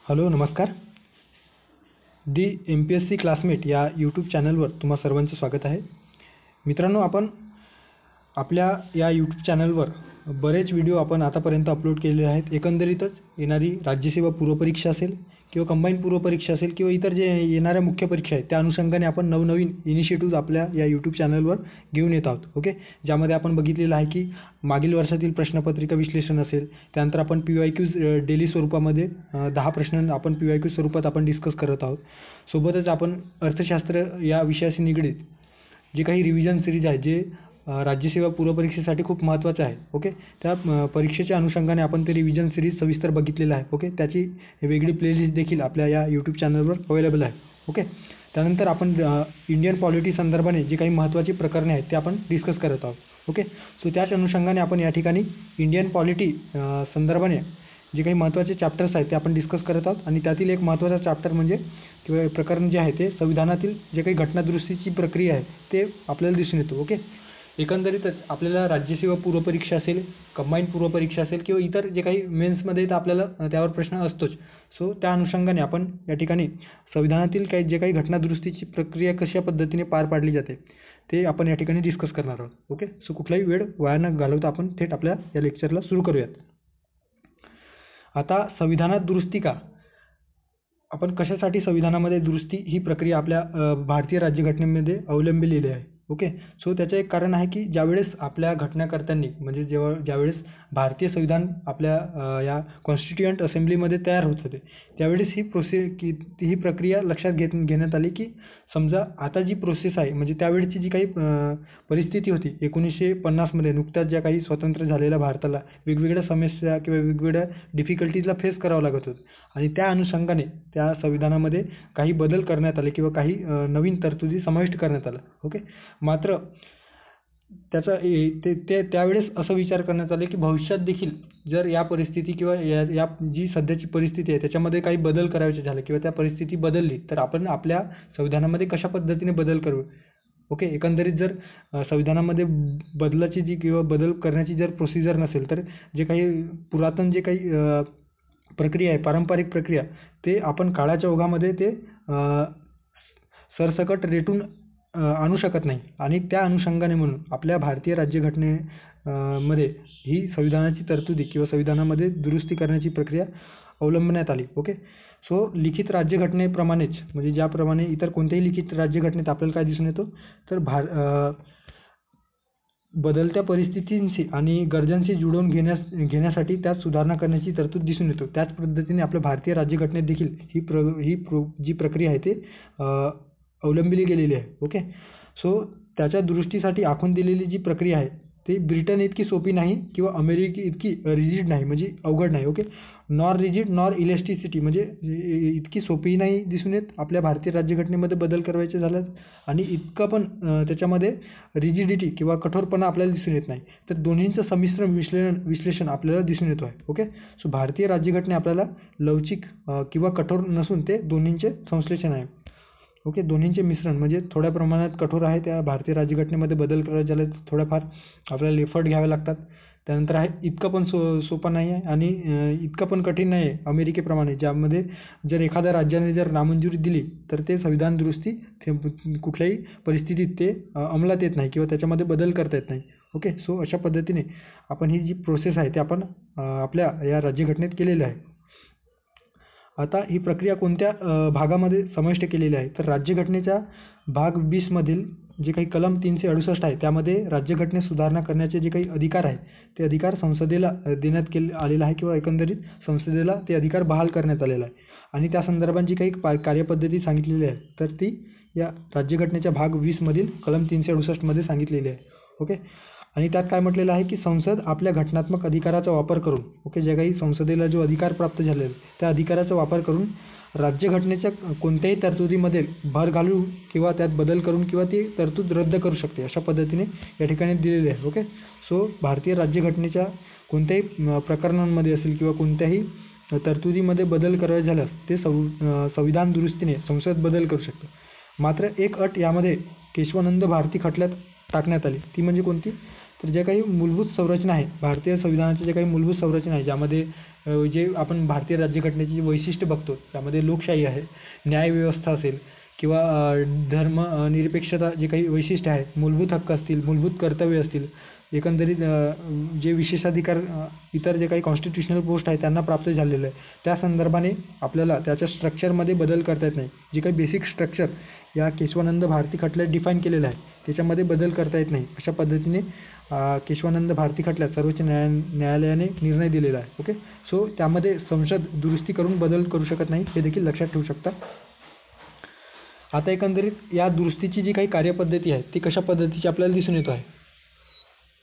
Hello नमस्कार. दी MPSC classmate या YouTube चॅनलवर तुम्हा सर्वांचं स्वागत आहे. मित्रांनो, आपण आपल्या या यूट्यूब चॅनलवर बरेच व्हिडिओ आपण आतापर्यंत अपलोड केलेले आहेत. एकंदरीतच येणारी राज्यसेवा पूर्वपरीक्षा असेल किंवा कंबाईन पूर्वपरीक्षा असेल किंवा इतर जे येणाऱ्या मुख्य परीक्षा आहेत त्या अनुषंगाने आपण नवनवीन इनिशिएटिव्ज आपल्या या यूट्यूब चॅनलवर घेऊन येत आहोत. ओके, ज्यामध्ये आपण बघितलेलं आहे की मागील वर्षातील प्रश्नपत्रिका विश्लेषण असेल, त्यानंतर आपण PYQs डेली स्वरूपामध्ये 10 प्रश्न आपण PYQ स्वरूपात आपण डिस्कस करत आहोत. सोबतच आपण अर्थशास्त्र या विषयाशी निगडीत जे काही रिव्हिजन सिरीज आहे जे राज्यसेवा पूर्वपरीक्षेसाठी खूप महत्त्वाचं आहे. ओके, त्या परीक्षेच्या अनुषंगाने आपण ते रिव्हिजन सिरीज सविस्तर बघितलेलं आहे. ओके, त्याची वेगळी प्लेलिस्ट देखील आपल्या या यूट्यूब चॅनलवर अवेलेबल आहे. ओके, त्यानंतर आपण इंडियन पॉलिटी संदर्भाने जे काही महत्त्वाची प्रकरणे आहेत ते आपण डिस्कस करत आहोत. ओके, सो त्याच अनुषंगाने आपण या ठिकाणी इंडियन पॉलिटी संदर्भाने जे काही महत्त्वाचे चॅप्टर्स आहेत ते आपण डिस्कस करत आहोत. आणि त्यातील एक महत्त्वाचा चॅप्टर म्हणजे किंवा प्रकरण जे आहे ते संविधानातील जे काही घटनादुरुस्तीची प्रक्रिया आहे ते आपल्याला दिसून येतो. ओके, एकंदरीतच आपल्याला राज्यसेवा पूर्वपरीक्षा असेल, कंबाईन पूर्वपरीक्षा असेल किंवा इतर जे काही मेन्समध्ये तर आपल्याला त्यावर प्रश्न असतोच. सो त्या अनुषंगाने आपण या ठिकाणी संविधानातील जे काही घटनादुरुस्तीची प्रक्रिया कशा पद्धतीने पार पाडली जाते ते आपण या ठिकाणी डिस्कस करणार आहोत. ओके, सो कुठलाही वेळ वाया न घालवता आपण थेट आपल्या या लेक्चरला सुरू करूयात. आता संविधानात दुरुस्ती का? आपण कशासाठी संविधानामध्ये दुरुस्ती ही प्रक्रिया आपल्या भारतीय राज्यघटनेमध्ये अवलंबिलेली आहे. ओके, सो त्याचं एक कारण आहे की ज्यावेळेस आपल्या घटनाकर्त्यांनी म्हणजे ज्यावेळेस भारतीय संविधान आपल्या या कॉन्स्टिट्युएंट असेंब्लीमध्ये तयार होत होते त्यावेळेस ही प्रक्रिया लक्षात घेण्यात आली की समजा आता जी प्रोसेस आहे म्हणजे त्यावेळची जी काही परिस्थिती होती 1950मध्ये नुकत्याच ज्या काही स्वतंत्र झालेल्या भारताला वेगवेगळ्या समस्या किंवा वेगवेगळ्या डिफिकल्टीजला फेस करावं लागत होतं आणि त्या अनुषंगाने त्या संविधानामध्ये काही बदल करण्यात आले किंवा काही नवीन तरतुदी समाविष्ट करण्यात आल्या. ओके, मात्र त्याचा त्यावेळेस असं विचार करण्यात आले की भविष्यात देखील जर या परिस्थिती किंवा या जी सध्याची परिस्थिती आहे त्याच्यामध्ये काही बदल करायचे झाले किंवा त्या परिस्थिती बदलली तर आपण आपल्या संविधानामध्ये कशा पद्धतीने बदल करू. ओके, एकंदरीत जर संविधानामध्ये बदलाची जी किंवा बदल करण्याची जर प्रोसिजर नसेल तर जे काही पुरातन जे काही प्रक्रिया आहे, पारंपरिक प्रक्रिया, ते आपण काळाच्या ओघामध्ये ते सरसकट रेटून आणू शकत नाही. आणि त्या अनुषंगाने म्हणून आपल्या भारतीय राज्यघटनेमध्ये ही संविधानाची तरतुदी किंवा संविधानामध्ये दुरुस्ती करण्याची प्रक्रिया अवलंबण्यात आली. ओके, सो लिखित राज्यघटनेप्रमाणेच म्हणजे ज्याप्रमाणे इतर कोणत्याही लिखित राज्यघटनेत आपल्याला काय दिसून येतो तर बदलत्या परिस्थितींशी आणि गरजांशी जुळवून घेण्यासाठी त्यात सुधारणा करण्याची तरतूद दिसून येतो. त्याच पद्धतीने आपल्या भारतीय राज्यघटनेत देखील जी प्रक्रिया आहे ते अवलंबिली गेलेली आहे. ओके, सो त्याच्या दुरुस्तीसाठी आखून दिलेली जी प्रक्रिया आहे ती ब्रिटन इतकी सोपी नाही किंवा अमेरिका इतकी रिजिड नाही म्हणजे अवघड नाही. Okay, nor rigid nor elasticity म्हणजे इतकी सोपी नाही दिसून येत आपल्या भारतीय राज्यघटनेमध्ये बदल करायचे झालं आणि इतकं पण त्याच्यामध्ये रिजिडिटी किंवा कठोरपणा आपल्याला दिसून येत नाही. तर दोन्हींचं संमिश्र विश्लेषण आपल्याला दिसून येतो आहे. ओके, सो भारतीय राज्यघटने आपल्याला लवचिक किंवा कठोर नसून ते दोन्हींचे संश्लेषण आहे. ओके, दोन्हींचे मिश्रण म्हणजे थोड्या प्रमाणात कठोर आहे त्या भारतीय राज्यघटनेमध्ये बदल करायचे झाले थोड्याफार आपल्याला एफर्ट घ्यावे लागतात. त्यानंतर आहे इतकं पण सोपं नाही आहे आणि इतकं पण कठीण नाही आहे अमेरिकेप्रमाणे, ज्यामध्ये जर एखाद्या राज्याने जर नामंजुरी दिली तर ते संविधान दुरुस्ती कुठल्याही परिस्थितीत ते अंमलात येत नाही किंवा त्याच्यामध्ये बदल करता येत नाही. ओके, सो अशा पद्धतीने आपण ही जी प्रोसेस आहे ते आपण आपल्या या राज्यघटनेत केलेली आहे. आता ही प्रक्रिया कोणत्या भागामध्ये समाविष्ट केलेली आहे तर राज्यघटनेच्या भाग 20 मधील जे काही कलम 368 आहे त्यामध्ये राज्यघटनेत सुधारणा करण्याचे जे काही अधिकार आहेत ते अधिकार संसदेला देण्यात आलेला आहे किंवा एकंदरीत संसदेला ते अधिकार बहाल करण्यात आलेला आहे. आणि त्या संदर्भात जी काही कार्यपद्धती सांगितलेली आहे तर ती या राज्यघटनेच्या भाग 20 मधील कलम 368 मध्ये सांगितलेली आहे. ओके, आणि त्यात काय म्हटलेलं आहे की संसद आपल्या घटनात्मक अधिकाराचा वापर करून ओके जे काही संसदेला जो अधिकार प्राप्त झालेला त्या अधिकाराचा वापर करून राज्यघटनेच्या कोणत्याही तरतुदीमध्ये भर घालून किंवा त्यात बदल करून किंवा ती तरतूद रद्द करू शकते अशा पद्धतीने या ठिकाणी दिलेले आहे. ओके, सो भारतीय राज्यघटनेच्या कोणत्याही प्रकरणांमध्ये असेल किंवा कोणत्याही तरतुदीमध्ये बदल करायचे झाल्यास ते संविधान दुरुस्तीने संसद बदल करू शकते. मात्र एक अट यामध्ये केशवानंद भारती खटल्यात टाकण्यात आली. ती म्हणजे कोणती तर जे काही मूलभूत संरचना आहे भारतीय संविधानाची जे काही मूलभूत संरचना आहे ज्यामध्ये जे आपण भारतीय राज्यघटनेची जी वैशिष्ट्य बघतो त्यामध्ये लोकशाही आहे, न्यायव्यवस्था असेल किंवा धर्म निरपेक्षता जे काही वैशिष्ट्य आहेत, मूलभूत हक्क असतील, मूलभूत कर्तव्य असतील, एकंदरीत जे विशेषाधिकार इतर जे काही कॉन्स्टिट्यूशनल पोस्ट आहे त्यांना प्राप्त झालेलं आहे, त्या संदर्भाने आपल्याला त्याच्या स्ट्रक्चरमध्ये बदल करता येत नाही. जे काही बेसिक स्ट्रक्चर या केशवानंद भारती खटल्यात डिफाईन केलेलं आहे त्याच्यामध्ये बदल करता येत नाही. अशा पद्धतीने केशवानंद भारती खटल्यात सर्वोच्च न्यायालयाने निर्णय दिलेला आहे. ओके, सो त्यामध्ये संसद दुरुस्ती करून बदल करू शकत नाही, हे देखील लक्षात ठेवू शकता. आता एकंदरीत या दुरुस्तीची जी काही कार्यपद्धती आहे ती कशा पद्धतीची आपल्याला दिसून येत आहे.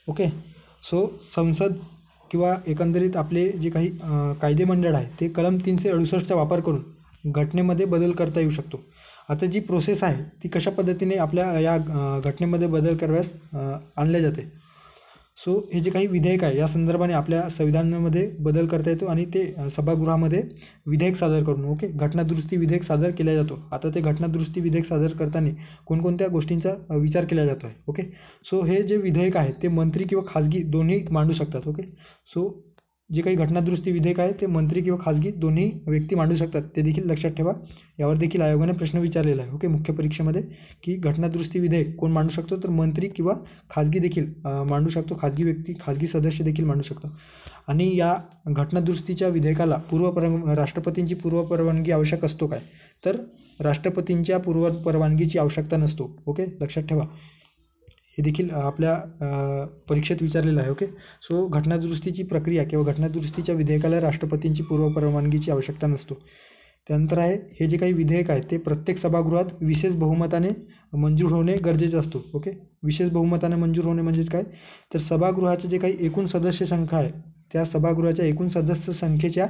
ओके, सो संसद किंवा एकंदरीत आपले जे काही कायदे मंडळ आहे ते कलम 368चा वापर करून घटनेमध्ये बदल करता येऊ शकतो. आता जी प्रोसेस आहे ती कशा पद्धतीने आपल्या या घटनेमध्ये बदल करण्यास आणले जाते. सो हे जे काही विधेयक आहे या संदर्भाने आपल्या संविधानामध्ये बदल करता येतो आणि ते सभागृहामध्ये विधेयक सादर करून घटनादुरुस्ती विधेयक सादर केला जातो. आता ते घटनादुरुस्ती विधेयक सादर करताना कोणकोणत्या गोष्टींचा विचार केला जातो आहे. ओके, सो हे जे विधेयक आहे ते मंत्री किंवा खाजगी दोन्ही मांडू शकतात. ओके, सो जे काही घटनादुरुस्ती विधेयक आहे ते मंत्री किंवा खाजगी दोन्ही व्यक्ती मांडू शकतात, ते देखील लक्षात ठेवा. यावर देखील आयोगाने प्रश्न विचारलेला आहे. ओके, मुख्य परीक्षेमध्ये की घटनादुरुस्ती विधेयक कोण मांडू शकतो, तर मंत्री किंवा खाजगी देखील मांडू शकतो, खाजगी व्यक्ती, खाजगी सदस्य देखील मांडू शकतो. आणि या घटनादुरुस्तीच्या विधेयकाला राष्ट्रपतींची पूर्वपरवानगी आवश्यक असतो काय, तर राष्ट्रपतींच्या पूर्वपरवानगीची आवश्यकता नसतो. ओके, लक्षात ठेवा, हे देखील आपल्या परीक्षेत विचारलेलं आहे. ओके, सो घटनादुरुस्तीची प्रक्रिया किंवा घटनादुरुस्तीच्या विधेयकाला राष्ट्रपतींची पूर्वपरवानगीची आवश्यकता नसतो. त्यानंतर आहे हे जे काही विधेयक आहे ते प्रत्येक सभागृहात विशेष बहुमताने मंजूर होणे गरजेचं असतो. ओके, विशेष बहुमताने मंजूर होणे म्हणजेच काय, तर सभागृहाचे जे काही एकूण सदस्य संख्या आहे त्या सभागृहाच्या एकूण सदस्य संख्येच्या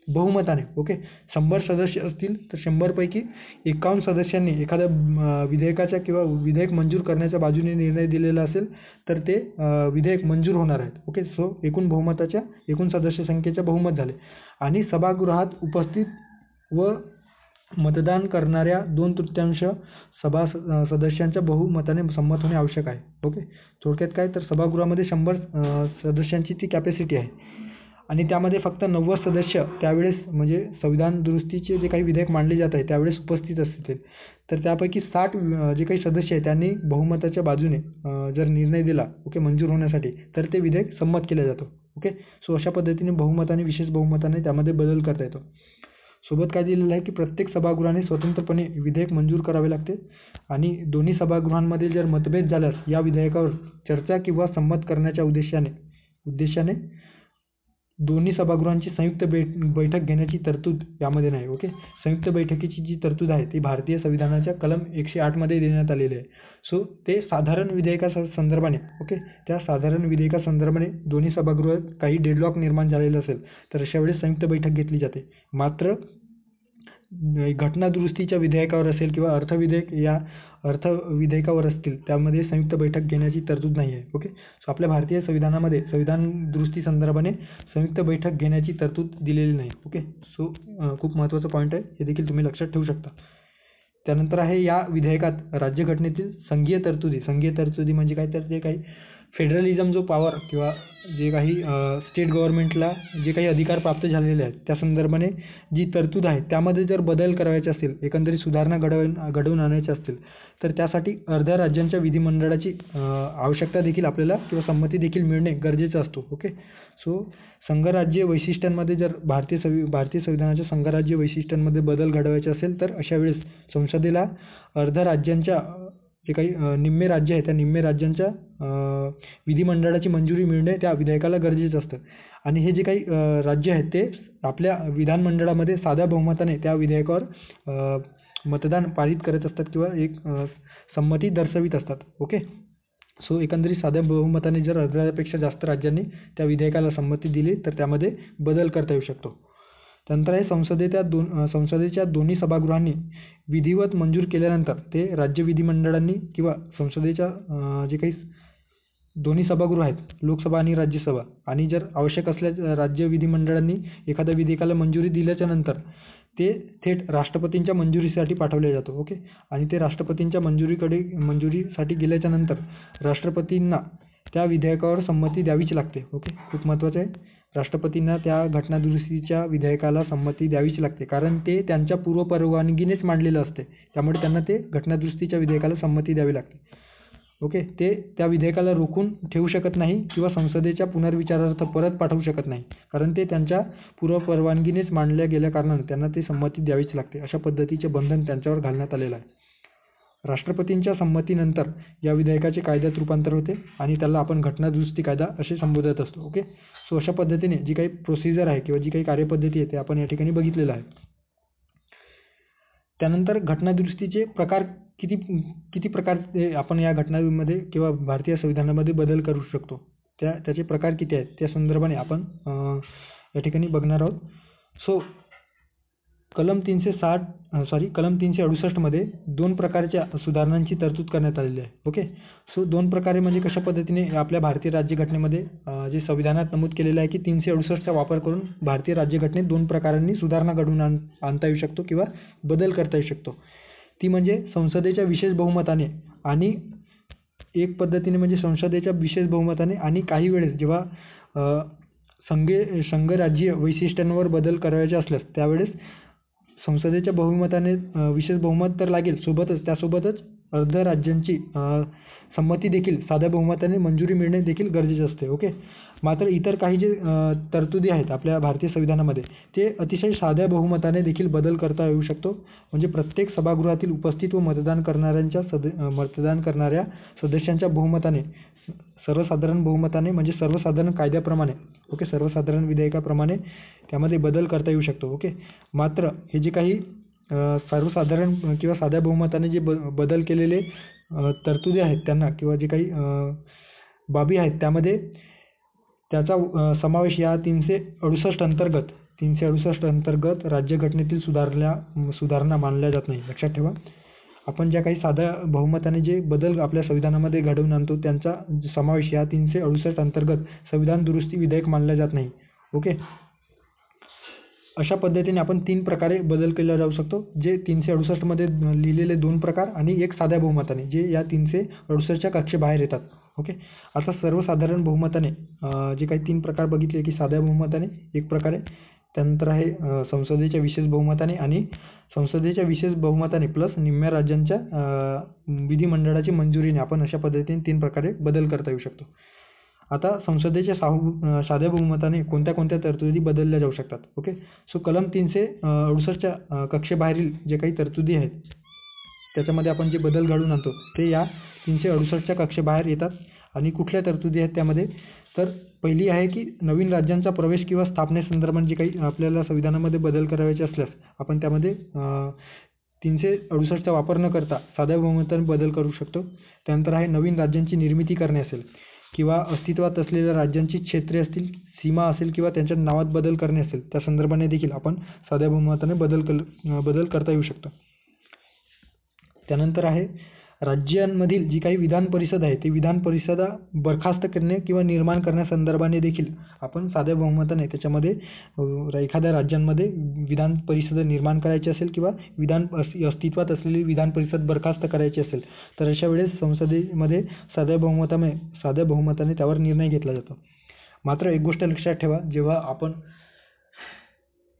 बहुमताने. ओके, 100 सदस्य असतील तर 100 पैकी 51 सदस्यांनी एखाद्या विधेयकाच्या किंवा विधेयक मंजूर करण्याच्या बाजूने निर्णय दिलेला असेल तर ते विधेयक मंजूर होणार आहेत. ओके, सो एकूण बहुमताच्या एकूण सदस्य संख्येच्या बहुमत झाले आणि सभागृहात उपस्थित व मतदान करणाऱ्या 2/3 सदस्यांच्या बहुमताने संमत होणे आवश्यक आहे. ओके, थोडक्यात काय, तर सभागृहामध्ये 100 सदस्यांची ती कॅपॅसिटी आहे आणि त्यामध्ये फक्त 90 सदस्य त्यावेळेस म्हणजे संविधान दुरुस्तीचे जे काही विधेयक मांडले जात आहे त्यावेळेस उपस्थित असतील, तर त्यापैकी 60 जे काही सदस्य आहेत त्यांनी बहुमताच्या बाजूने जर निर्णय दिला ओके मंजूर होण्यासाठी तर ते विधेयक संमत केलं जातं. ओके, सो अशा पद्धतीने बहुमताने विशेष बहुमताने त्यामध्ये बदल करता येतो. सोबत काय दिलेलं आहे की प्रत्येक सभागृहाने स्वतंत्रपणे विधेयक मंजूर करावे लागते आणि दोन्ही सभागृहांमध्ये जर मतभेद झाल्यास या विधेयकावर चर्चा किंवा संमत करण्याच्या उद्देशाने दोन्ही सभागृहांची संयुक्त बैठक घेण्याची तरतूद यामध्ये नाही. ओके, संयुक्त बैठकीची जी तरतूद आहे ती भारतीय संविधानाच्या कलम 108 देण्यात आलेली आहे. सो ते साधारण विधेयकासंदर्भाने ओके त्या साधारण विधेयकासंदर्भाने दोन्ही सभागृहात काही डेडलॉक निर्माण झालेलं असेल तर अशा वेळेस संयुक्त बैठक घेतली जाते. मात्र घटनादुरुस्तीच्या विधेयकावर असेल किंवा अर्थविधेयकावर असतील त्यामध्ये संयुक्त बैठक घेण्याची तरतूद नाही आहे. ओके, सो आपल्या भारतीय संविधानामध्ये संविधान दुरुस्ती संदर्भाने संयुक्त बैठक घेण्याची तरतूद दिलेली नाही. ओके, सो खूप महत्त्वाचा पॉईंट आहे, हे देखील तुम्ही लक्षात ठेवू शकता. त्यानंतर आहे या विधेयकात राज्यघटनेतील संघीय तरतुदी म्हणजे काय, तर जे काही फेडरलिझम जो पॉवर किंवा जे काही स्टेट गव्हर्नमेंटला जे काही अधिकार प्राप्त झालेले आहेत त्या संदर्भाने जी तरतूद आहे त्यामध्ये जर बदल करायचे असतील, एकंदरीत सुधारणा घडवून आणायच्या असतील तर त्यासाठी अर्ध्या राज्यांच्या विधिमंडळाची आवश्यकता देखील आपल्याला किंवा संमती देखील मिळणे गरजेचं असतो. ओके, सो संघराज्य वैशिष्ट्यांमध्ये जर भारतीय संविधानाच्या संघराज्य वैशिष्ट्यांमध्ये बदल घडवायचे असेल तर अशा वेळेस संसदेला अर्ध्या राज्यांच्या जे काही निम्मे राज्य आहे त्या निम्मे राज्यांच्या विधिमंडळाची मंजुरी मिळणे त्या विधेयकाला गरजेचं असतं आणि हे जे काही राज्य आहेत ते आपल्या विधानमंडळामध्ये साध्या बहुमताने त्या विधेयकावर मतदान पारित करत असतात किंवा एक संमती दर्शवित असतात. ओके, सो एकंदरीत साध्या बहुमताने जर अर्ध्यापेक्षा जास्त राज्यांनी त्या विधेयकाला संमती दिली तर त्यामध्ये बदल करता येऊ शकतो. त्यानंतर आहे संसदेच्या दोन्ही सभागृहांनी विधिवत मंजूर केल्यानंतर ते राज्य विधिमंडळांनी किंवा संसदेच्या जे काही दोन्ही सभागृह आहेत लोकसभा आणि राज्यसभा आणि जर आवश्यक असल्यास राज्य विधिमंडळांनी एखाद्या विधेयकाला मंजुरी दिल्याच्या नंतर ते थेट राष्ट्रपतींच्या मंजुरीसाठी पाठवले जातो. ओके, आणि ते राष्ट्रपतींच्या मंजुरीसाठी गेल्याच्या नंतर राष्ट्रपतींना त्या विधेयकावर संमती द्यावीच लागते. ओके, खूप महत्त्वाचं आहे. राष्ट्रपतींना त्या घटनादुरुस्तीच्या विधेयकाला संमती द्यावीच लागते, कारण ते त्यांच्या पूर्वपरवानगीनेच मांडलेलं असते. त्यामुळे त्यांना ते घटनादुरुस्तीच्या विधेयकाला संमती द्यावी लागते. ओके, ते त्या विधेयकाला रोखून ठेवू शकत नाही किंवा संसदेच्या पुनर्विचारार्थ परत पाठवू शकत नाही, कारण ते त्यांच्या पूर्वपरवानगीनेच मांडल्या गेल्या कारणाने त्यांना ते संमती द्यावीच लागते. अशा पद्धतीचे बंधन त्यांच्यावर घालण्यात आलेलं आहे. राष्ट्रपतींच्या संमतीनंतर या विधेयकाचे कायद्यात रूपांतर होते आणि त्याला आपण घटनादुरुस्ती कायदा असे संबोधत असतो. ओके, सो अशा पद्धतीने जी काही प्रोसिजर आहे किंवा जी काही कार्यपद्धती आहे ते आपण या ठिकाणी बघितलेलं आहे. त्यानंतर घटनादुरुस्तीचे प्रकार किती प्रकारचे आपण या घटनांमध्ये किंवा भारतीय संविधानामध्ये बदल करू शकतो, त्याचे प्रकार किती आहेत त्या संदर्भाने आपण या ठिकाणी बघणार आहोत. सो कलम 368 मध्ये 2 प्रकारच्या सुधारणांची तरतूद करण्यात आलेली आहे. ओके, सो 2 प्रकारे म्हणजे कशा पद्धतीने आपल्या भारतीय राज्यघटनेमध्ये जे संविधानात नमूद केलेलं आहे की 368चा वापर करून भारतीय राज्यघटनेत 2 प्रकारांनी सुधारणा घडवून आणता येऊ शकतो किंवा बदल करता येऊ शकतो. ती म्हणजे संसदेच्या विशेष बहुमताने आणि एक पद्धतीने म्हणजे संसदेच्या विशेष बहुमताने आणि काही वेळेस जेव्हा संघराज्यीय वैशिष्ट्यांवर बदल करायचे असल्यास त्यावेळेस संसदेच्या बहुमताने विशेष बहुमत तर लागेल, त्यासोबतच अर्ध राज्यांची संमती देखील साध्या बहुमताने मंजुरी मिळणे देखील गरजेचे असते. ओके, मात्र इतर काही जे तरतुदी आहेत आपल्या भारतीय संविधानामध्ये ते अतिशय साध्या बहुमताने देखील बदल करता येऊ शकतो. म्हणजे प्रत्येक सभागृहातील उपस्थित व मतदान करणाऱ्या सदस्यांच्या बहुमताने, सर्वसाधारण बहुमताने म्हणजे सर्वसाधारण कायद्याप्रमाणे, ओके, सर्वसाधारण विधेयकाप्रमाणे त्यामध्ये बदल करता येऊ शकतो. ओके, मात्र हे जे काही सर्वसाधारण किंवा साध्या बहुमताने जे बदल केलेले तरतुदी आहेत त्यांना किंवा जे काही बाबी आहेत त्यामध्ये त्याचा समावेश या 368 अंतर्गत राज्यघटनेतील सुधारणा मानल्या जात नाही. लक्षात ठेवा, आपण ज्या काही साध्या बहुमताने जे बदल आपल्या संविधानामध्ये घडवून आणतो त्यांचा समावेश या 368 अंतर्गत संविधान दुरुस्ती विधेयक मानल्या जात नाही. ओके, अशा पद्धतीने आपण 3 प्रकारे बदल केला जाऊ शकतो, जे 368 मध्ये लिहिलेले 2 प्रकार आणि एक साध्या बहुमताने जे या 368च्या कक्षेबाहेर येतात. ओके, आता सर्वसाधारण बहुमताने जे काही 3 प्रकार बघितले की साध्या बहुमताने एक प्रकारे, त्यानंतर आहे संसदेच्या विशेष बहुमताने आणि संसदेच्या विशेष बहुमताने प्लस निम्म्या राज्यांच्या विधिमंडळाची मंजुरीने आपण अशा पद्धतीने 3 प्रकारे बदल करता येऊ शकतो. आता संसदेच्या साध्या बहुमताने कोणत्या तरतुदी बदलल्या जाऊ शकतात. ओके, सो कलम 368च्या कक्षेबाहेरील जे काही तरतुदी आहेत त्याच्यामध्ये आपण जे बदल घडवून आणतो ते या 368च्या कक्षेबाहेर येतात. आणि कुठल्या तरतुदी आहेत त्यामध्ये, तर पहिली आहे की नवीन राज्यांचा प्रवेश किंवा स्थापनेसंदर्भात जे काही आपल्याला संविधानामध्ये बदल करायचे असल्यास आपण त्यामध्ये 368चा वापर न करता साध्या बहुमताने बदल करू शकतो. त्यानंतर आहे नवीन राज्यांची निर्मिती करणे असेल किंवा अस्तित्वात असलेल्या राज्यांची क्षेत्रे असतील, सीमा असेल किंवा त्यांच्या नावात बदल करणे असेल त्या संदर्भाने देखील आपण साध्या बहुमताने बदल करता येऊ शकतो. त्यानंतर आहे राज्यांमधील जी काही विधान परिषद आहे ती विधान परिषदा बरखास्त करणे किंवा निर्माण करण्यासंदर्भाने देखील आपण साध्या बहुमताने त्याच्यामध्ये एखाद्या राज्यांमध्ये विधान परिषद निर्माण करायची असेल किंवा अस्तित्वात असलेली विधान परिषद बरखास्त करायची असेल तर अशा वेळेस संसदेमध्ये साध्या बहुमताने त्यावर निर्णय घेतला जातो. मात्र एक गोष्ट लक्षात ठेवा, जेव्हा आपण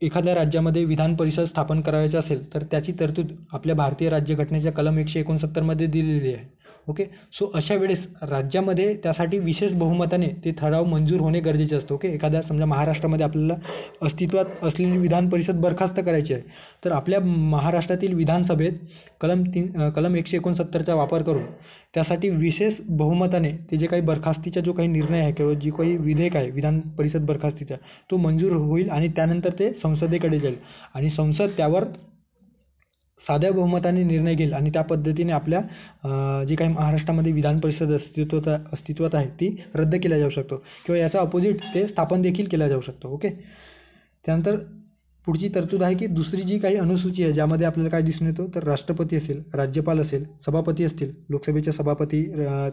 एखाद्या राज्यामध्ये विधान परिषद स्थापन करायची असेल तर त्याची तरतूद आपल्या भारतीय राज्यघटनेच्या कलम 169 मध्ये दिलेली आहे. ओके, सो अशा वेळेस राज्यामध्ये त्यासाठी विशेष बहुमताने ते ठराव मंजूर होणे गरजेचे असते. ओके, एखाद्या समजा महाराष्ट्रामध्ये आपल्याला अस्तित्वात असलेली विधान परिषद बरखास्त करायची आहे तर आपल्या महाराष्ट्रातील विधानसभेत कलम 169चा वापर करून त्यासाठी विशेष बहुमताने ते जे काही बरखास्तीचा जो काही निर्णय आहे किंवा जी काही विधेयक आहे विधान परिषद बरखास्तीचा तो मंजूर होईल आणि त्यानंतर ते संसदेकडे जाईल आणि संसद त्यावर साध्या बहुमताने निर्णय घेईल आणि त्या पद्धतीने आपल्या जी काही महाराष्ट्रामध्ये विधान परिषद अस्तित्वात आहे ती रद्द केल्या जाऊ शकतो किंवा याचा अपोजिट ते स्थापन देखील केला जाऊ शकतो. ओके, त्यानंतर पुढची तरतूद आहे की दुसरी जी काही अनुसूची आहे ज्यामध्ये आपल्याला काय दिसून येतो तर राष्ट्रपती असेल, राज्यपाल असेल, सभापती असतील, लोकसभेचे सभापती,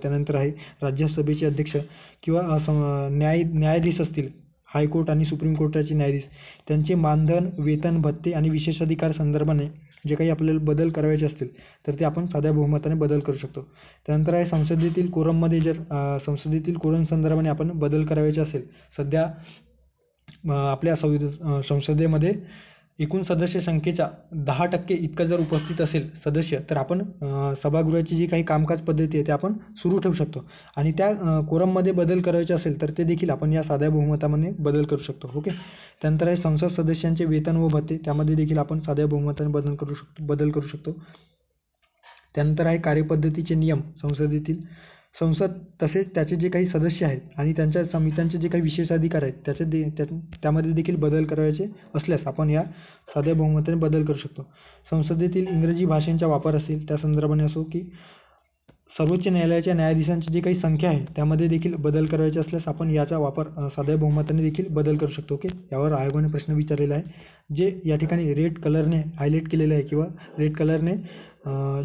त्यानंतर आहे राज्यसभेचे अध्यक्ष किंवा न्यायाधीश असतील, हायकोर्ट आणि सुप्रीम कोर्टाचे न्यायाधीश, त्यांचे मानधन, वेतन, भत्ते आणि विशेषाधिकार संदर्भाने जे काही आपल्याला बदल करायचे असतील तर ते आपण साध्या बहुमताने बदल करू शकतो. त्यानंतर आहे संसदेतील कोरममध्ये जर संसदेतील कोरम संदर्भाने आपण बदल करायचे असेल, सध्या आपल्या संसदेमध्ये एकूण सदस्य संख्येच्या 10% इतकं जर उपस्थित असेल सदस्य, तर आपण सभागृहाची जी काही कामकाज पद्धती आहे ते आपण सुरू ठेवू शकतो. आणि त्या कोरममध्ये बदल करायचे असेल तर ते देखील आपण या साध्या बहुमताने बदल करू शकतो. ओके. त्यानंतर आहे संसद सदस्यांचे वेतन व भत्ते, त्यामध्ये देखील आपण साध्या बहुमताने बदल करू शकतो. त्यानंतर आहे कार्यपद्धतीचे नियम संसदेतील. संसद तसेच त्याचे जे काही सदस्य आहेत आणि त्यांच्या समित्यांचे जे काही विशेषाधिकार आहेत त्यामध्ये देखील बदल करायचे असल्यास आपण या साध्या बहुमताने बदल करू शकतो. संसदेतील इंग्रजी भाषेचा वापर असेल त्या संदर्भाने असो की सर्वोच्च न्यायालयाच्या न्यायाधीशांची जी काही संख्या आहे त्यामध्ये देखील बदल करायचे असल्यास आपण याचा वापर साध्या बहुमताने देखील बदल करू शकतो. ओके. यावर आयोगाने प्रश्न विचारलेला आहे, जे या ठिकाणी रेड कलरने हायलाईट केलेले आहे किंवा रेड कलरने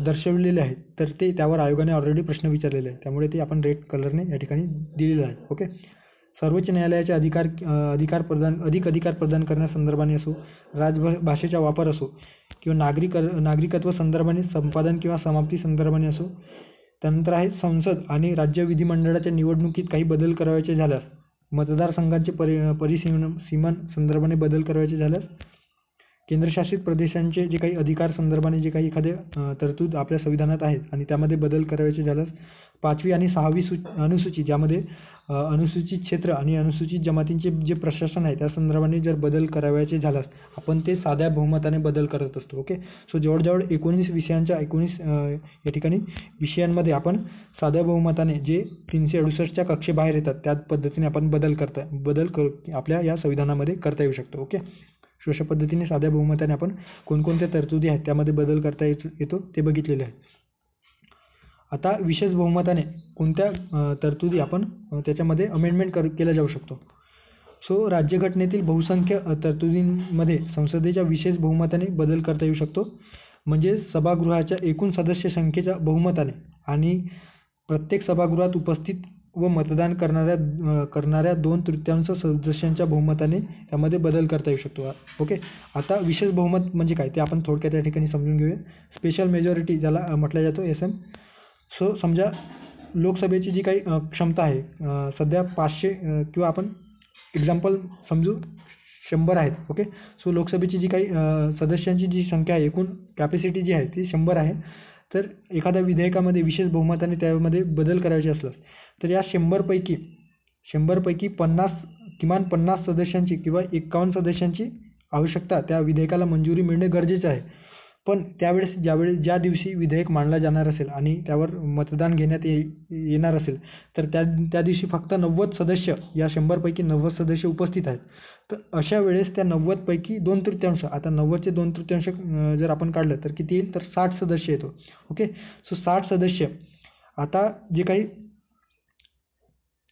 दर्शवलेले आहेत, तर ते त्यावर आयोगाने ऑलरेडी प्रश्न विचारलेले आहे, त्यामुळे ते आपण रेड कलरने या ठिकाणी दिलेलं आहे. ओके. सर्वोच्च न्यायालयाचे अधिक अधिकार प्रदान करण्यासंदर्भाने असो, राजभाषेचा वापर असो किंवा नागरिकत्व संदर्भाने संपादन किंवा समाप्ती संदर्भाने असो. त्यानंतर आहे संसद आणि राज्य विधिमंडळाच्या निवडणुकीत काही बदल करायचे झाल्यास, मतदारसंघांचे परिसीमन संदर्भाने बदल करायचे झाल्यास, केंद्रशासित प्रदेशांचे जे काही अधिकार संदर्भाने जे काही एखादे तरतूद आपल्या संविधानात आहेत आणि त्यामध्ये बदल करायचे झाल्यास, 5वी आणि 6वी अनुसूची ज्यामध्ये अनुसूचित क्षेत्र आणि अनुसूचित जमातींचे जे प्रशासन आहे त्या संदर्भाने जर बदल करावयाचे झाल्यास आपण ते साध्या बहुमताने बदल करत असतो. ओके. सो जवळजवळ 19 विषयांच्या 19 या ठिकाणी विषयांमध्ये आपण साध्या बहुमताने जे 368च्या कक्षेबाहेर येतात त्या पद्धतीने आपण बदल आपल्या या संविधानामध्ये करता येऊ शकतो. ओके. अशा पद्धतीने साध्या बहुमताने आपण कोणकोणत्या तरतुदी आहेत त्यामध्ये बदल करता येतो ते बघितलेले आहे. आता विशेष बहुमताने कोणत्या तरतुदी आपण त्याच्यामध्ये अमेंडमेंट केल्या जाऊ शकतो. सो राज्यघटनेतील बहुसंख्य तरतुदींमध्ये संसदेच्या विशेष बहुमताने बदल करता येऊ शकतो. म्हणजे सभागृहाच्या एकूण सदस्य संख्येच्या बहुमताने आणि प्रत्येक सभागृहात उपस्थित व मतदान करणाऱ्या 2/3 सदस्यांच्या बहुमताने त्यामध्ये बदल करता येऊ शकतो. ओके. आता विशेष बहुमत म्हणजे काय ते आपण थोडक्यात या ठिकाणी समजून घेऊया. स्पेशल मेजॉरिटी ज्याला म्हटलं जातो SM. सो समजा लोकसभेची जी काही क्षमता आहे सध्या 500 किंवा आपण एक्झाम्पल समजू 100 आहेत. ओके. सो लोकसभेची जी काही सदस्यांची जी संख्या आहे, एकूण कॅपॅसिटी जी आहे ती 100 आहे. तर एखाद्या विधेयकामध्ये विशेष बहुमताने त्यामध्ये बदल करायचे असल्यास तर या 100 पैकी किमान 50 सदस्यांची किंवा 51 सदस्यांची आवश्यकता त्या विधेयकाला मंजुरी मिळणे गरजेचे आहे. पण ज्या दिवशी विधेयक मांडला जाणार असेल आणि त्यावर मतदान घेण्यात येणार असेल तर त्या दिवशी फक्त 90 सदस्य या 100 पैकी 90 सदस्य उपस्थित आहेत. तर अशा वेळेस त्या 90 पैकी 2/3 आता 90चे 2/3 जर आपण काढलं तर किती येईल तर 60 सदस्य येतो. ओके. सो 60 सदस्य आता जे काही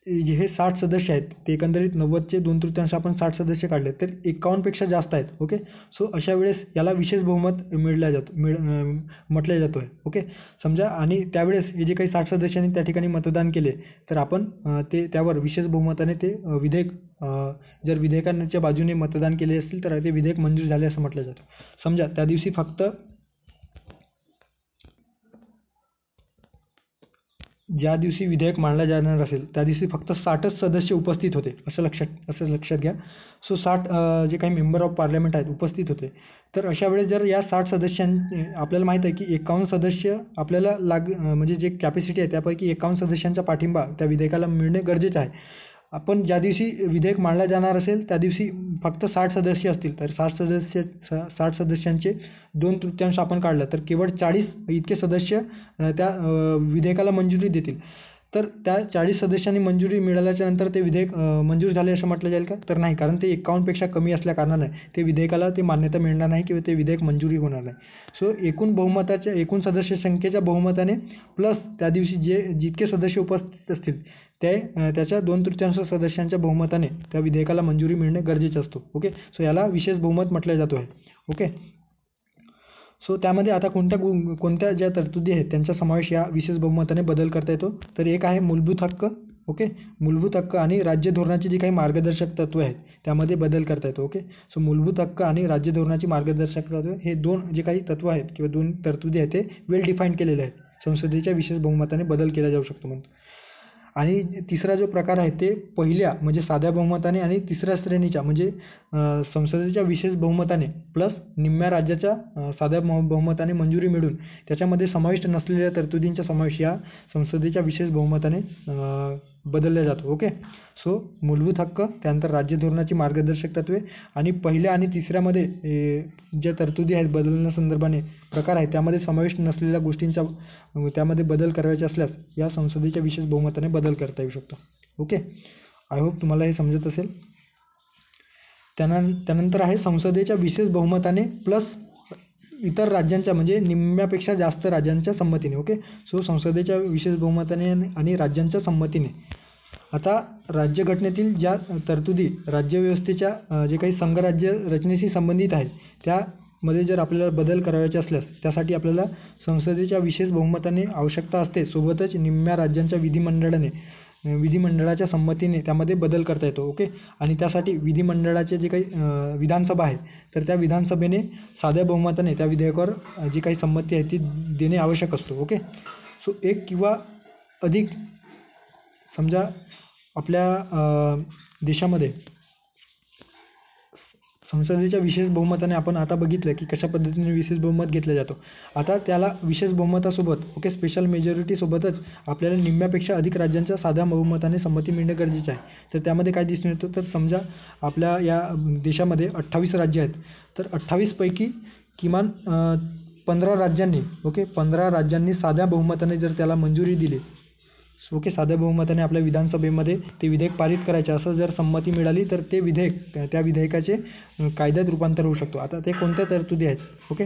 हे 60 सदस्य आहेत ते एकंदरीत 90चे 2/3 आपण 60 सदस्य काढले तर 51 पेक्षा जास्त आहेत. ओके. सो अशा वेळेस याला विशेष बहुमत म्हटलं जातो आहे. ओके. समजा आणि त्यावेळेस हे जे काही 60 सदस्यांनी त्या ठिकाणी मतदान केले तर आपण त्यावर विशेष बहुमताने ते विधेयक जर विधेयकांच्या बाजूने मतदान केले असतील तर ते विधेयक मंजूर झाले असं म्हटलं जातं. समजा त्या दिवशी फक्त ज्या दिवशी विधेयक मांडला जाणार असेल त्या दिवशी फक्त 60च सदस्य उपस्थित होते असं लक्षात घ्या. सो 60 जे काही मेंबर ऑफ पार्लमेंट आहेत उपस्थित होते. तर अशा वेळेस जर या 60 आपल्याला माहीत आहे की 51 सदस्य आपल्याला म्हणजे जे कॅपॅसिटी आहे त्यापैकी 51 सदस्यांचा पाठिंबा त्या विधेयकाला मिळणे गरजेचं आहे. आपण ज्या दिवशी विधेयक मांडला जाणार असेल त्या दिवशी फक्त 60 सदस्य असतील तर 60 सदस्यांचे 2/3 आपण काढलं तर केवळ 40 इतके सदस्य त्या विधेयकाला मंजुरी देतील. तर त्या 40 सदस्यांनी मंजुरी मिळाल्याच्या नंतर ते विधेयक मंजूर झाले असं म्हटलं जाईल का तर नाही, कारण ते 51 पेक्षा कमी असल्या कारणाने ते विधेयकाला ते मान्यता मिळणार नाही किंवा ते विधेयक मंजुरी होणार नाही. सो एकूण सदस्य संख्येच्या बहुमताने प्लस त्या दिवशी जितके सदस्य उपस्थित असतील त्याच्या 2/3 सदस्यांच्या बहुमताने त्या विधेयकाला मंजुरी मिळणे गरजेचं असतो. ओके. सो याला विशेष बहुमत म्हटलं जातो आहे. ओके. सो त्यामध्ये आता कोणत्या ज्या तरतुदी आहेत त्यांचा समावेश या विशेष बहुमताने बदल करता येतो. तर एक आहे मूलभूत हक्क. ओके. मूलभूत हक्क आणि राज्य धोरणाची जी काही मार्गदर्शक तत्त्वे आहेत त्यामध्ये बदल करता येतो. ओके. सो मूलभूत हक्क आणि राज्य धोरणाची मार्गदर्शक तत्त्वे हे 2 जे काही तत्त्व आहेत किंवा 2 तरतुदी आहेत ते वेल डिफाईन केलेले आहेत. संसदेच्या विशेष बहुमताने बदल केला जाऊ शकतो म्हणतो. आणि तिसरा जो प्रकार आहे ते पहिल्या म्हणजे साध्या बहुमताने आणि तिसऱ्या श्रेणीच्या म्हणजे संसदेच्या विशेष बहुमताने प्लस निम्म्या राज्याच्या साध्या बहुमताने मंजुरी मिळून त्याच्यामध्ये समाविष्ट नसलेल्या तरतुदींचा समावेश या संसदेच्या विशेष बहुमताने बदलला जातो. ओके. सो मूलभूत हक्क, त्यानंतर राज्य धोरणाची मार्गदर्शक तत्त्वे आणि पहिल्या आणि तिसऱ्यामध्ये ज्या तरतुदी आहेत बदलण्यासंदर्भाने प्रकार आहेत त्यामध्ये समाविष्ट नसलेल्या गोष्टींचा त्यामध्ये बदल करायचे असल्यास या संसदेच्या विशेष बहुमताने बदल करता येऊ शकतो. ओके. आय होप तुम्हाला हे समजत असेल. त्यानंतर आहे संसदेच्या विशेष बहुमताने प्लस इतर राज्यांच्या म्हणजे निम्म्यापेक्षा जास्त राज्यांच्या संमतीने. ओके. सो संसदेच्या विशेष बहुमताने आणि राज्यांच्या संमतीने. आता राज्यघटनेतील ज्या तरतुदी राज्यव्यवस्थेच्या जे काही संघराज्य रचनेशी संबंधित आहेत त्यामध्ये जर आपल्याला बदल करायचे असल्यास त्यासाठी आपल्याला संसदेच्या विशेष बहुमताने आवश्यकता असते. सोबतच निम्म्या राज्यांच्या विधिमंडळाच्या संमतीने त्यामध्ये बदल करता येतो. ओके. आणि त्यासाठी विधिमंडळाचे जे काही विधानसभा आहे तर त्या विधानसभेने साध्या बहुमताने त्या विधेयकावर जी काही संमती आहे ती देणे आवश्यक असतो. ओके. सो एक किंवा अधिक समजा आपल्या देशामध्ये संसदेच्या विशेष बहुमताने आपण आता बघितलं की कशा पद्धतीने विशेष बहुमत घेतलं जातो. आता त्याला विशेष बहुमतासोबत ओके स्पेशल मेजॉरिटीसोबतच आपल्याला निम्म्यापेक्षा अधिक राज्यांच्या साध्या बहुमताने संमती मिळणे गरजेचे आहे. तर त्यामध्ये काय दिसून येतं तर समजा आपल्या या देशामध्ये 28 राज्य आहेत तर 28 पैकी किमान 15 राज्यांनी 15 राज्यांनी साध्या बहुमताने जर त्याला मंजुरी दिली ओके साध्या बहुमताने आपल्या विधानसभेमध्ये ते विधेयक पारित करायचे असं जर संमती मिळाली तर ते विधेयक त्या विधेयकाचे कायद्यात रूपांतर होऊ शकतो. आता ते कोणत्या तरतुदी आहेत. ओके.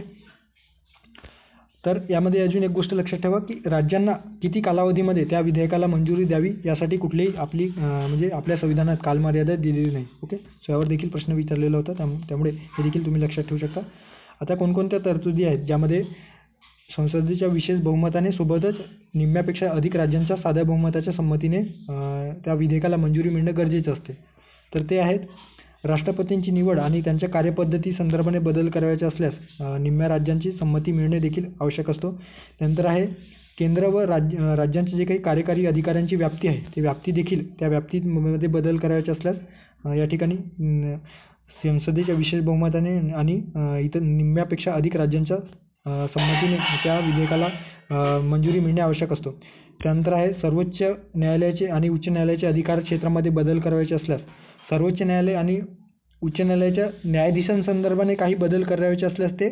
तर यामध्ये अजून एक गोष्ट लक्षात ठेवा की राज्यांना किती कालावधीमध्ये त्या विधेयकाला मंजुरी द्यावी यासाठी कुठलीही आपली म्हणजे आपल्या संविधानात कालमर्यादा दिलेली नाही. ओके. सो यावर देखील प्रश्न विचारलेला होता त्यामुळे हे देखील तुम्ही लक्षात ठेवू शकता. आता कोणकोणत्या तरतुदी आहेत ज्यामध्ये संसदेच्या विशेष बहुमताने सोबतच निम्म्यापेक्षा अधिक राज्यांच्या साध्या बहुमताच्या संमतीने त्या विधेयकाला मंजुरी मिळणं गरजेचं असते. तर ते आहेत राष्ट्रपतींची निवड आणि त्यांच्या कार्यपद्धती संदर्भाने बदल करायचे असल्यास निम्म्या राज्यांची संमती मिळणे देखील आवश्यक असतो. त्यानंतर आहे केंद्र व राज्यांचे जे काही कार्यकारी अधिकाऱ्यांची व्याप्ती आहे ती व्याप्ती देखील त्या व्याप्तीमध्ये बदल करायचे असल्यास या ठिकाणी संसदेच्या विशेष बहुमताने आणि इतर निम्म्यापेक्षा अधिक राज्यांच्या संमतीने त्या विधेयकाला मंजुरी मिळणे आवश्यक असतो. त्यानंतर आहे सर्वोच्च न्यायालयाचे आणि उच्च न्यायालयाच्या अधिकार क्षेत्रामध्ये बदल करायचे असल्यास सर्वोच्च न्यायालय आणि उच्च न्यायालयाच्या न्यायाधीशांसंदर्भाने काही बदल करायचे असल्यास ते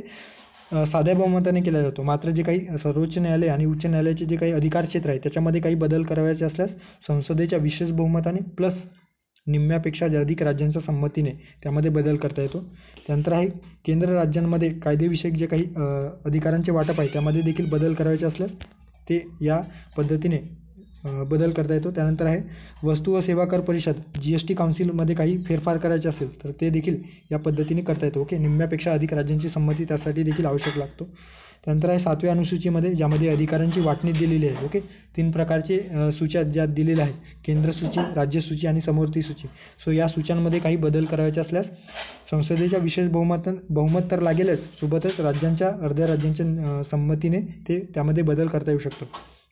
साध्या बहुमताने केला जातो. मात्र जे काही सर्वोच्च न्यायालय आणि उच्च न्यायालयाचे जे काही अधिकार क्षेत्र आहे त्याच्यामध्ये काही बदल करायचे असल्यास संसदेच्या विशेष बहुमताने प्लस निम्म्यापेक्षा अधिक राज्यांच्या संमतीने त्यामध्ये बदल करता येतो. त्यानंतर आहे केंद्र राज्यांमध्ये कायदेविषयक जे काही अधिकारांचे वाटप आहे त्यामध्ये देखील बदल करायचे असल्यास ते या पद्धतीने बदल करता येतो. त्यानंतर आहे वस्तू व सेवा कर परिषद GST काउन्सिलमध्ये काही फेरफार करायचे असेल तर ते देखील या पद्धतीने करता येतो. ओके. निम्म्यापेक्षा अधिक राज्यांची संमती त्यासाठी देखील आवश्यक लागतो. त्यानंतर आहे 7व्या अनुसूचीमध्ये ज्यामध्ये अधिकारांची वाटणी दिलेली आहे. ओके. 3 प्रकारचे सूच्या ज्यात दिलेल्या आहेत केंद्र सूची, राज्य सूची आणि समवर्ती सूची. सो या सूच्यांमध्ये काही बदल करायचे असल्यास संसदेच्या विशेष बहुमत तर लागेलच सोबतच राज्यांच्या अर्ध्या राज्यांच्या संमतीने ते त्यामध्ये बदल करता येऊ शकतो.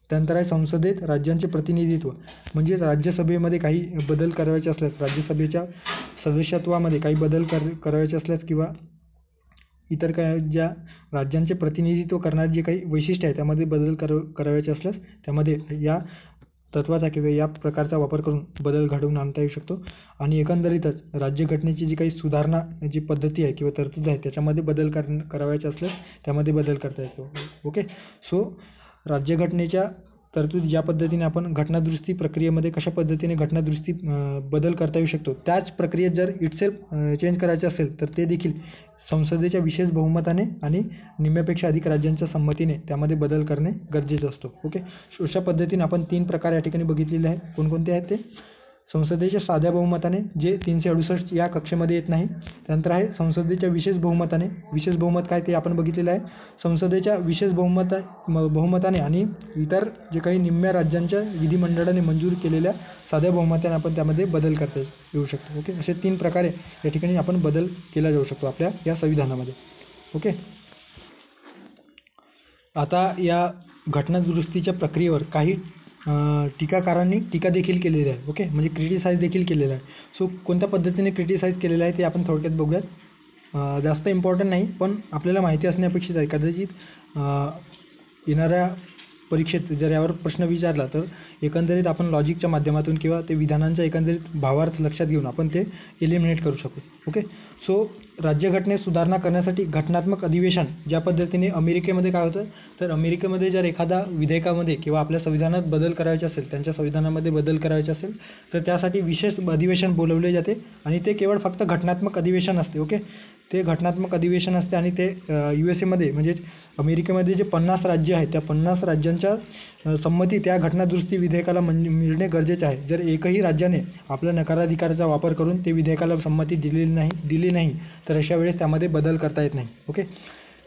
त्यानंतर आहे संसदेत राज्यांचे प्रतिनिधित्व म्हणजे राज्यसभेमध्ये काही बदल करायचे असल्यास राज्यसभेच्या सदस्यत्वामध्ये काही बदल करायचे असल्यास किंवा इतर काय ज्या राज्यांचे प्रतिनिधित्व करणारे जे काही वैशिष्ट्य आहे त्यामध्ये बदल करायचे असल्यास त्यामध्ये या तत्त्वाचा किंवा या प्रकारचा वापर करून बदल घडवून आणता येऊ शकतो. आणि एकंदरीतच राज्यघटनेची जी काही सुधारणा जी पद्धती आहे किंवा तरतूद आहे त्याच्यामध्ये बदल करायचे असल्यास त्यामध्ये बदल करता येतो. ओके. सो राज्यघटनेच्या तरतूद ज्या पद्धतीने आपण घटनादुरुस्ती प्रक्रियेमध्ये कशा पद्धतीने घटनादुरुस्ती बदल करता येऊ शकतो त्याच प्रक्रियेत जर इटसेल्फ चेंज करायचे असेल तर ते देखील संसदेच्या विशेष बहुमताने आणि निम्म्यापेक्षा अधिक राज्यांच्या संमतीने त्यामध्ये बदल करणे गरजेचं असतो. ओके. अशा पद्धतीने आपण 3 प्रकार या ठिकाणी बघितलेले आहेत. कोणकोणते आहेत ते संसदेच्या साध्या बहुमताने जे 368 या कक्षेमध्ये येत नाही. त्यानंतर आहे संसदेच्या विशेष बहुमताने विशेष बहुमत काय ते आपण बघितलेलं आहे. संसदेच्या विशेष बहुमताने आणि इतर जे काही निम्म्या राज्यांच्या विधिमंडळाने मंजूर केलेल्या साध्या बहुमताने आपण त्यामध्ये बदल करता येऊ शकतो. ओके. असे 3 प्रकारे या ठिकाणी आपण बदल केला जाऊ शकतो आपल्या या संविधानामध्ये. ओके. आता या घटनादुरुस्तीच्या प्रक्रियेवर काही टीकाकारांनी टीका देखील केलेली आहे. ओके, म्हणजे क्रिटिसाइज देखील केलेलं आहे. सो कोणत्या पद्धतीने क्रिटिसाइज केलेलं आहे ते आपण थोडक्यात बघूयात. जास्त इम्पॉर्टंट नाही, पण आपल्याला माहिती असणे अपेक्षित आहे. कदाचित येणाऱ्या परीक्षेत जर यावर प्रश्न विचारला तर एकंदरीत आपण लॉजिकच्या माध्यमातून किंवा ते विधानांच्या एकंदरीत भावार्थ लक्षात घेऊन आपण ते एलिमिनेट करू शकू. ओके, सो राज्यघटनेत सुधारणा करण्यासाठी घटनात्मक अधिवेशन ज्या पद्धतीने अमेरिकेमध्ये काय होतं, तर अमेरिकेमध्ये जर एखादा विधेयकामध्ये किंवा आपल्या संविधानात बदल करायचे असेल, त्यांच्या संविधानामध्ये बदल करायचे असेल तर त्यासाठी विशेष अधिवेशन बोलवले जाते आणि ते केवळ फक्त घटनात्मक अधिवेशन असते. ओके, ते घटनात्मक अधिवेशन असते आणि ते USA म्हणजेच अमेरिकेमध्ये जे 50 राज्य आहेत त्या 50 राज्यांच्या संमती त्या घटनादुरुस्ती विधेयकाला मिळणे गरजेचे आहे. जर एकही राज्याने आपल्या नकाराधिकाराचा वापर करून ते विधेयकाला संमती दिली नाही तर अशा वेळेस त्यामध्ये बदल करता येत नाही. ओके,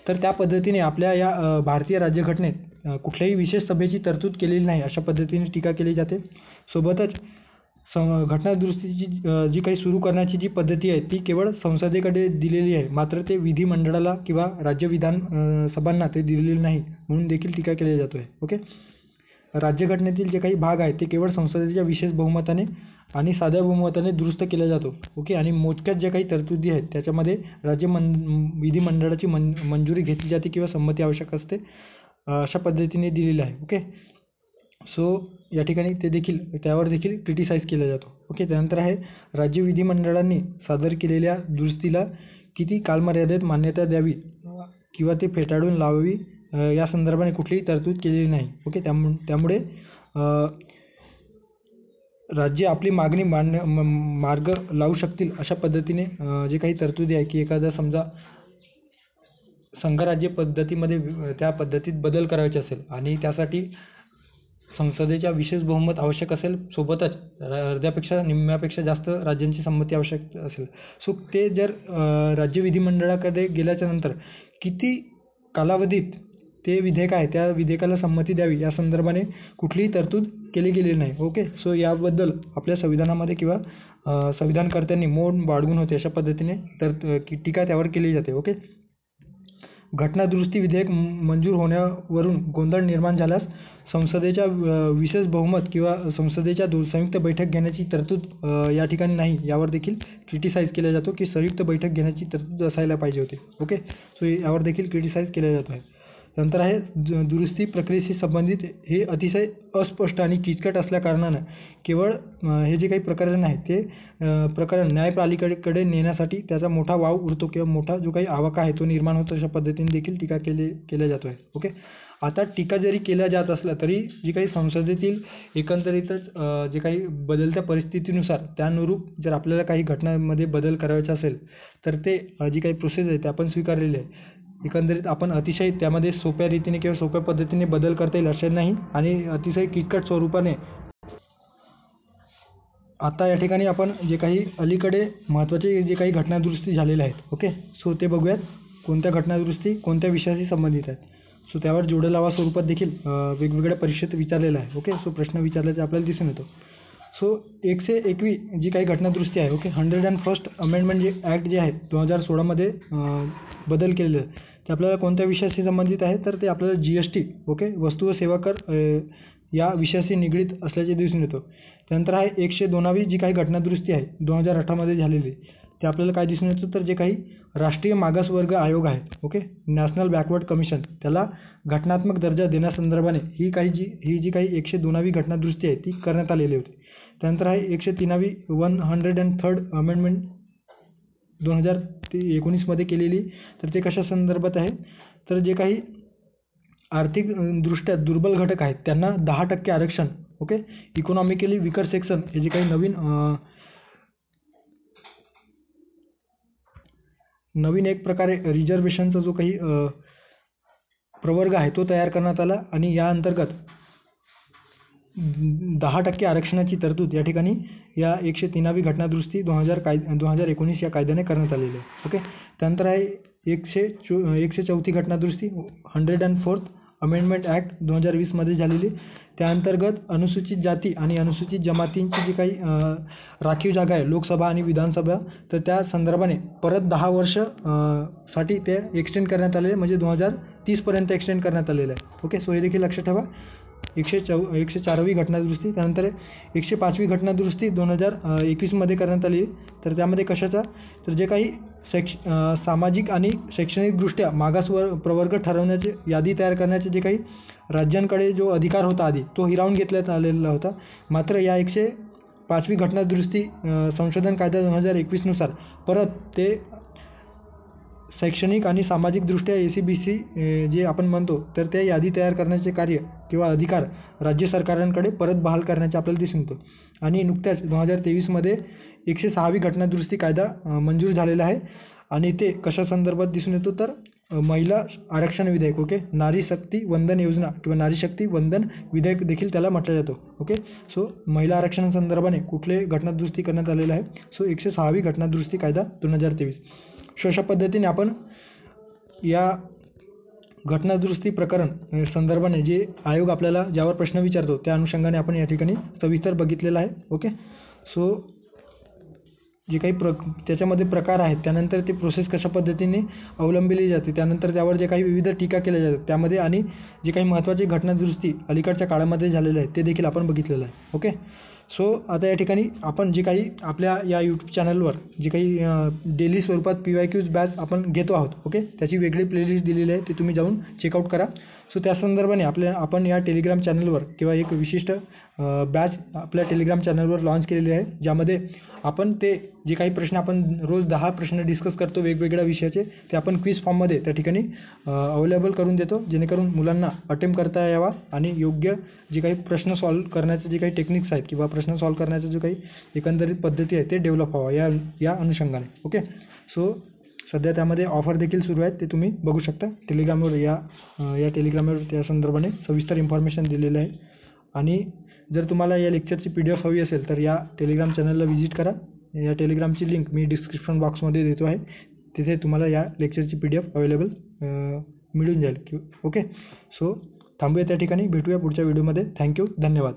तर त्या पद्धतीने आपल्या या भारतीय राज्यघटनेत कुठल्याही विशेष सभेची तरतूद केलेली नाही अशा पद्धतीने टीका केली जाते. सोबतच घटनादुरुस्तीची जी काही सुरू करण्याची जी पद्धती आहे ती केवळ संसदेकडे दिलेली आहे, मात्र ते विधिमंडळाला किंवा राज्य विधानसभांना ते दिलेले नाही म्हणून देखील टीका केली जातो आहे. ओके, राज्यघटनेतील जे काही भाग आहेत ते केवळ संसदेच्या विशेष बहुमताने आणि साध्या बहुमताने दुरुस्त केला जातो. ओके, आणि मोजक्याच ज्या काही तरतुदी आहेत त्याच्यामध्ये विधिमंडळाची मंजुरी घेतली जाते किंवा संमती आवश्यक असते अशा पद्धतीने दिलेलं आहे. ओके, सो या ठिकाणी त्यावर देखील क्रिटिसाइज केला जातो. ओके, त्यानंतर आहे राज्य विधिमंडळांनी सादर केलेल्या दुरुस्तीला किती कालमर्यादेत मान्यता द्यावी किंवा ते फेटाळून लावावी या संदर्भाने कुठलीही तरतूद केलेली नाही. ओके, त्यामुळे राज्य आपली मागणी मार्ग लावू शकतील अशा पद्धतीने जे काही तरतुदी आहे की एखादा समजा संघराज्य पद्धतीमध्ये त्या पद्धतीत बदल करायचे असेल आणि त्यासाठी संसदेच्या विशेष बहुमत आवश्यक असेल, सोबतच अर्ध्यापेक्षा निम्म्यापेक्षा जास्त राज्यांची संमती आवश्यक असेल. सो ते जर राज्य विधिमंडळाकडे गेल्याच्या नंतर किती कालावधीत ते विधेयक आहे त्या विधेयकाला संमती द्यावी या संदर्भाने कुठलीही तरतूद केली गेलेली नाही. ओके, सो याबद्दल आपल्या संविधानामध्ये किंवा संविधानकर्त्यांनी मोड बाळगून होते अशा पद्धतीने टीका त्यावर केली जाते. ओके, घटनादुरुस्ती विधेयक मंजूर होण्यावरून गोंधळ निर्माण झाल्यास संसदेच्या विशेष बहुमत किंवा संसदेच्या संयुक्त बैठक घेण्याची तरतूद या ठिकाणी नाही यावर देखील क्रिटिसाइज केला जातो की संयुक्त बैठक घेण्याची तरतूद असायला पाहिजे होती. ओके, सो यावर देखील क्रिटिसाइज केला जातो आहे. नंतर आहे दुरुस्ती प्रक्रियेशी संबंधित हे अतिशय अस्पष्ट आणि किचकट असल्याकारणानं केवळ हे जे काही प्रकरण आहे ते प्रकरण न्यायपालिकेकडे नेण्यासाठी त्याचा मोठा वाव उरतो किंवा मोठा जो काही आवाका आहे तो निर्माण होतो अशा पद्धतीने देखील टीका केल्या जातो आहे. ओके, आता टीका जरी केल्या जात असल्या तरी जी काही संसदेतील एकंदरीतच जे काही बदलत्या परिस्थितीनुसार त्यानुरूप जर आपल्याला काही घटनांमध्ये बदल करायचा असेल तर ते जी काही प्रोसेस आहे ते आपण स्वीकारलेली आहे. एकंदरीत आपण अतिशय त्यामध्ये सोप्या रीतीने किंवा सोप्या पद्धतीने बदल करता येईल असे नाही आणि अतिशय किचकट स्वरूपाने आता या ठिकाणी आपण जे काही अलीकडे महत्त्वाचे जे काही घटनादुरुस्ती झालेल्या आहेत. ओके, सो ते बघूयात कोणत्या घटनादुरुस्ती कोणत्या विषयाशी संबंधित आहेत. सो त्यावर जोडे लावा स्वरूपात देखील वेगवेगळ्या परीक्षेत विचारलेलं आहे. ओके, सो प्रश्न विचारल्याचा आपल्याला दिसून येतो. सो 121 जी काही घटनादुरुस्ती आहे. ओके, 101st अमेंडमेंट जे ॲक्ट जे आहे 2016 बदल केलेले आहे ते आपल्याला कोणत्या विषयाशी संबंधित आहे तर ते आपल्याला GST ओके वस्तू व सेवा कर या विषयाशी निगडीत असल्याचे दिसून येतो. त्यानंतर आहे 102वी जी काही घटनादुरुस्ती आहे 2018 झालेली ते आपल्याला काय दिसून येतं तर जे काही राष्ट्रीय मागासवर्ग आयोग आहे. ओके, नॅशनल बॅकवर्ड कमिशन त्याला घटनात्मक दर्जा देण्यासंदर्भाने ही जी काही 102वी घटनादुरुस्ती आहे ती करण्यात आलेली होती. त्यानंतर आहे 103वी 103rd अमेंडमेंट 2019 केलेली तर ते कशा संदर्भात आहे तर जे काही आर्थिकदृष्ट्या दुर्बल घटक आहेत त्यांना 10% आरक्षण. ओके, इकॉनॉमिकली विकर सेक्शन हे जे काही नवीन एक प्रकारे रिझर्वेशनचा जो काही प्रवर्ग आहे तो तयार करण्यात आला आणि या अंतर्गत 10% आरक्षणाची तरतूद या ठिकाणी या 103वी घटनादुरुस्ती 2019 या कायद्याने करण्यात आलेली आहे. ओके, त्यानंतर आहे 104 घटनादुरुस्ती 104th अमेंडमेंट ॲक्ट 2020 झालेली. त्याअंतर्गत अनुसूचित जाती आणि अनुसूचित जमातींची जी काही राखीव जागा आहे लोकसभा आणि विधानसभा तर त्या संदर्भाने परत 10 वर्ष साठी ते एक्सटेंड करण्यात आलेले म्हणजे 2030 पर्यंत एक्सटेंड करण्यात आलेलं आहे. ओके, सो हे देखील लक्षात ठेवा. 104वी घटनादुरुस्ती, त्यानंतर 105वी घटनादुरुस्ती 2021मध्ये करण्यात आली. तर त्यामध्ये कशाचा, तर जे काही सामाजिक आणि शैक्षणिकदृष्ट्या मागास प्रवर्ग ठरवण्याची यादी तयार करण्याचे जे काही राज्यांकडे जो अधिकार होता आधी, तो हिरावून घेतल्यात आलेला होता. मात्र या 105वी घटनादुरुस्ती संशोधन कायदा 2021 नुसार परत ते शैक्षणिक आणि सामाजिकदृष्ट्या SC-BC जे आपण म्हणतो, तर ते यादी तयार करण्याचे कार्य किंवा अधिकार राज्य सरकारांकडे परत बहाल करण्याचे आपल्याला दिसून येतो. आणि नुकत्याच 2023मध्ये 106वी घटनादुरुस्ती कायदा मंजूर झालेला आहे. आणि ते कशा संदर्भात दिसून येतो, तर महिला आरक्षण विधेयक. ओके, नारी शक्ती वंदन योजना किंवा नारी शक्ती वंदन विधेयक देखील त्याला म्हटलं जातं. ओके, सो महिला आरक्षणासंदर्भाने कुठले घटनादुरुस्ती करण्यात आलेलं आहे, सो 106वी घटनादुरुस्ती कायदा 2023. सो अशा पद्धतीने आपण या घटनादुरुस्ती प्रकरण संदर्भाने जे आयोग आपल्याला ज्यावर प्रश्न विचारतो त्या अनुषंगाने आपण या ठिकाणी सविस्तर बघितलेलं आहे. ओके, सो जे काही त्याच्यामध्ये प्रकार आहेत, त्यानंतर ते प्रोसेस कशा पद्धतीने अवलंबिली जाते, त्यानंतर त्यावर जे काही विविध टीका केल्या जातात त्यामध्ये, आणि जे काही महत्त्वाची घटनादुरुस्ती अलीकडच्या काळामध्ये झालेल्या आहेत ते देखील आपण बघितलेलं आहे. ओके, सो आता या ठिकाणी आपण जे काही आपल्या या यूट्यूब चॅनलवर जे काही डेली स्वरूपात PYQs बॅच आपण घेतो आहोत. ओके, त्याची वेगळी प्लेलिस्ट दिलेली आहे, ती तुम्ही जाऊन चेकआउट करा. सो त्या संदर्भाने आपण या टेलिग्राम चॅनलवर किंवा एक विशिष्ट बॅच आपल्या टेलिग्राम चॅनलवर लॉन्च केलेली आहे, ज्यामध्ये आपण ते जे काही प्रश्न आपण रोज 10 प्रश्न डिस्कस करतो वेगवेगळ्या विषयाचे, ते आपण क्विज फॉर्ममध्ये त्या ठिकाणी अवेलेबल करून देतो, जेणेकरून मुलांना अटेम्प्ट करता यावा आणि योग्य जे काही प्रश्न सॉल्व्ह करण्याचे जे काही टेक्निक्स आहेत किंवा प्रश्न सॉल्व्ह करण्याचे जो काही एकंदरीत पद्धती आहे ते डेव्हलप व्हावा या अनुषंगाने. ओके, सो सध्या त्यामध्ये ऑफर देखील सुरू आहेत, ते तुम्ही बघू शकता टेलिग्रामवर. या टेलिग्रामवर त्या संदर्भाने सविस्तर इन्फॉर्मेशन दिलेलं आहे. आणि जर तुम्हाला या लेक्चरची PDF हवी असेल तर या टेलिग्राम चॅनलला व्हिजिट करा. या टेलिग्रामची लिंक मी डिस्क्रिप्शन बॉक्समध्ये देतो आहे, तिथे तुम्हाला या लेक्चरची PDF अवेलेबल मिळून जाईल. ओके, सो थांबूया त्या ठिकाणी, भेटूया पुढच्या व्हिडिओमध्ये. थँक्यू, धन्यवाद.